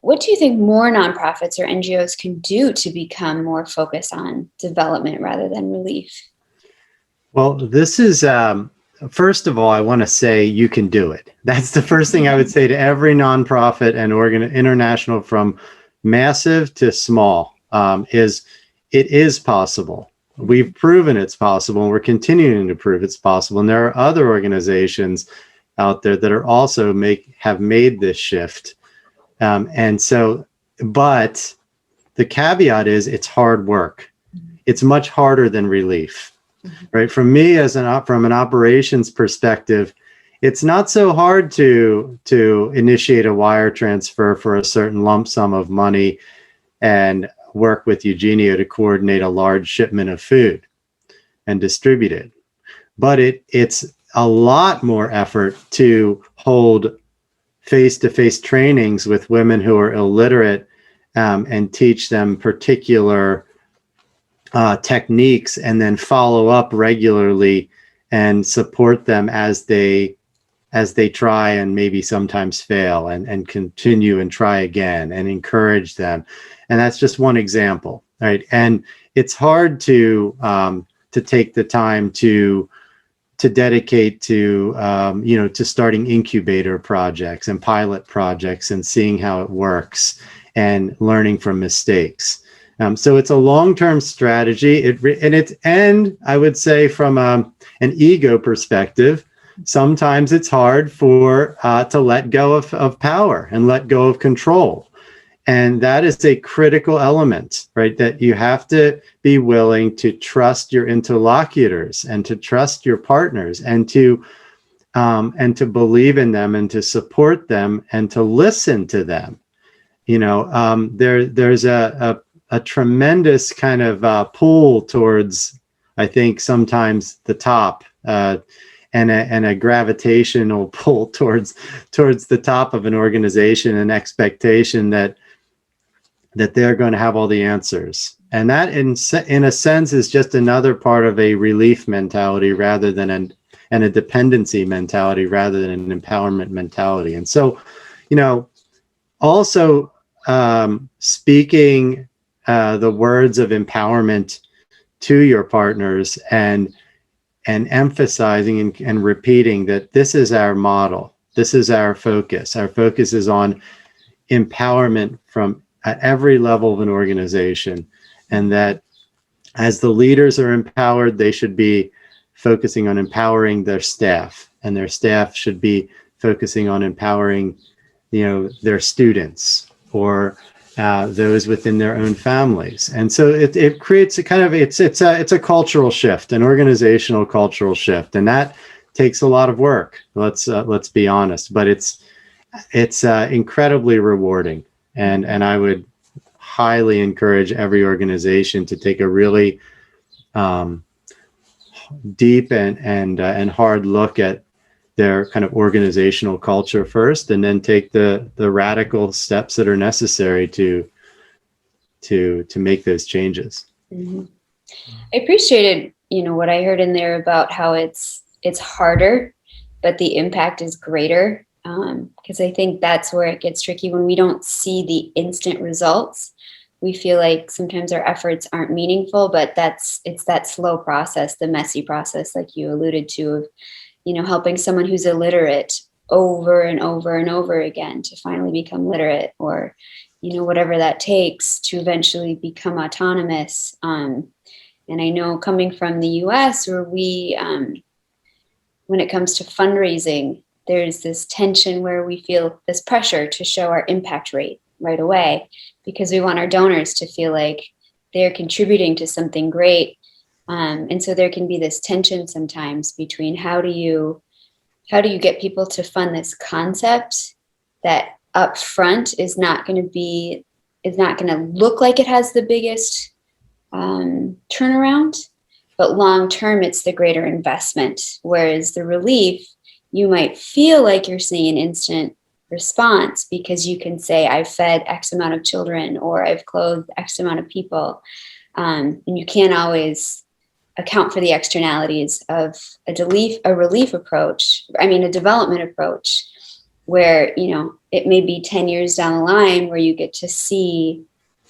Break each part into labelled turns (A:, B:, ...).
A: what do you think more nonprofits or NGOs can do to become more focused on development rather than relief?
B: Well, this is, first of all, I want to say you can do it. That's the first thing I would say to every nonprofit and international, from massive to small, is it is possible. We've proven it's possible, and we're continuing to prove it's possible. And there are other organizations out there that are also have made this shift. But the caveat is it's hard work. It's much harder than relief, right? For me, from an operations perspective, it's not so hard to initiate a wire transfer for a certain lump sum of money and work with Eugenio to coordinate a large shipment of food and distribute it. But it's a lot more effort to hold face-to-face trainings with women who are illiterate and teach them particular techniques, and then follow up regularly and support them as they try and maybe sometimes fail, and continue and try again, and encourage them. And that's just one example, right? And it's hard to take the time to dedicate to to starting incubator projects and pilot projects and seeing how it works and learning from mistakes. So it's a long-term strategy. And I would say from an ego perspective, sometimes it's hard to let go of power and let go of control. And that is a critical element, right? That you have to be willing to trust your interlocutors and to trust your partners, and to believe in them, and to support them, and to listen to them. There's a tremendous kind of pull towards, I think, sometimes the top, and a gravitational pull towards the top of an organization, an expectation that they're going to have all the answers. And that, in a sense, is just another part of a relief mentality rather than and a dependency mentality rather than an empowerment mentality. And so, also speaking the words of empowerment to your partners, and emphasizing and repeating that this is our model. This is our focus. Our focus is on empowerment at every level of an organization, and that as the leaders are empowered, they should be focusing on empowering their staff, and their staff should be focusing on empowering, their students, or those within their own families. And so it creates a kind of, it's a cultural shift, an organizational cultural shift, and that takes a lot of work. Let's be honest, but it's incredibly rewarding. And I would highly encourage every organization to take a really deep and hard look at their kind of organizational culture first, and then take the radical steps that are necessary to make those changes.
A: Mm-hmm. I appreciated, what I heard in there about how it's harder, but the impact is greater. Because I think that's where it gets tricky. When we don't see the instant results, we feel like sometimes our efforts aren't meaningful, but it's that slow process, the messy process, like you alluded to, of, helping someone who's illiterate over and over and over again to finally become literate, or, whatever that takes to eventually become autonomous. And I know, coming from the US, where we, when it comes to fundraising, there's this tension where we feel this pressure to show our impact rate right away, because we want our donors to feel like they're contributing to something great. And so there can be this tension sometimes between how do you get people to fund this concept that up front is not going to look like it has the biggest turnaround, but long term it's the greater investment. Whereas the relief, you might feel like you're seeing an instant response because you can say, I've fed X amount of children, or I've clothed X amount of people. And you can't always account for the externalities of a development approach. where, it may be 10 years down the line where you get to see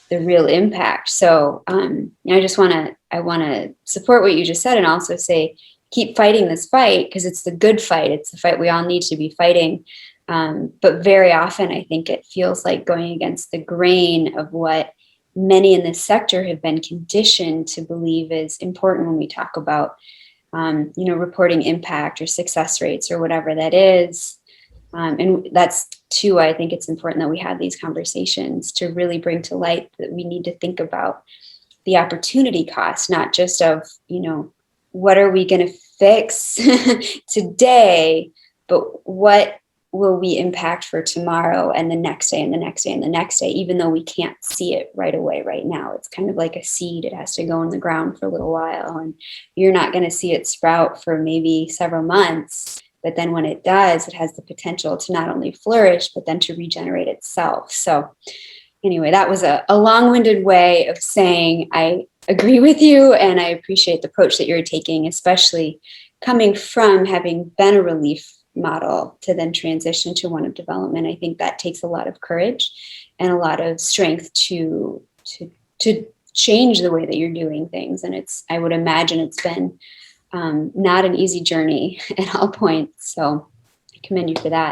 A: the real impact. So I want to support what you just said, and also say, keep fighting this fight, because it's the good fight. It's the fight we all need to be fighting. But very often I think it feels like going against the grain of what many in this sector have been conditioned to believe is important when we talk about, reporting impact or success rates or whatever that is. And that's too, I think it's important that we have these conversations to really bring to light that we need to think about the opportunity cost, not just of, what are we going to fix today, but what will we impact for tomorrow and the next day and the next day and the next day, even though we can't see it right away right now. It's kind of like a seed. It has to go in the ground for a little while, and you're not going to see it sprout for maybe several months. But then when it does, it has the potential to not only flourish, but then to regenerate itself. So anyway, that was a long-winded way of saying I agree with you, and I appreciate the approach that you're taking, especially coming from having been a relief model to then transition to one of development. I think that takes a lot of courage and a lot of strength to change the way that you're doing things. And I would imagine it's been not an easy journey at all points. So I commend you for that.